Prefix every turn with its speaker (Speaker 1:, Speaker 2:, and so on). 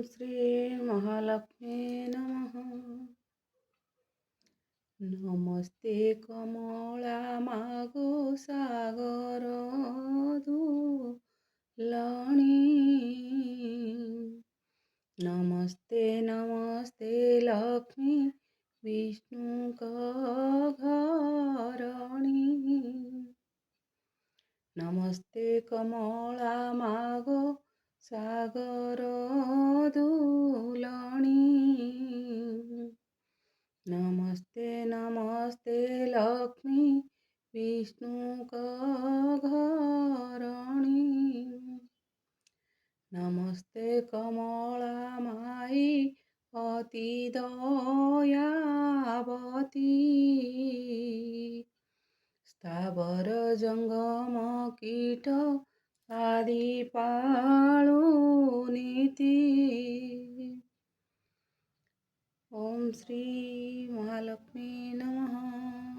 Speaker 1: श्री महालक्ष्मी नमः। नमस्ते कमला मागो सागर धुलणी। नमस्ते नमस्ते लक्ष्मी विष्णु घरणी। नमस्ते कमला मागो सागर धुलणी। नमस्ते नमस्ते लक्ष्मी विष्णु घरणी। नमस्ते कमला माई अति दयावती। स्थावर जंगम कीट आदि पालुनीति। ओम श्री महालक्ष्मी नमः।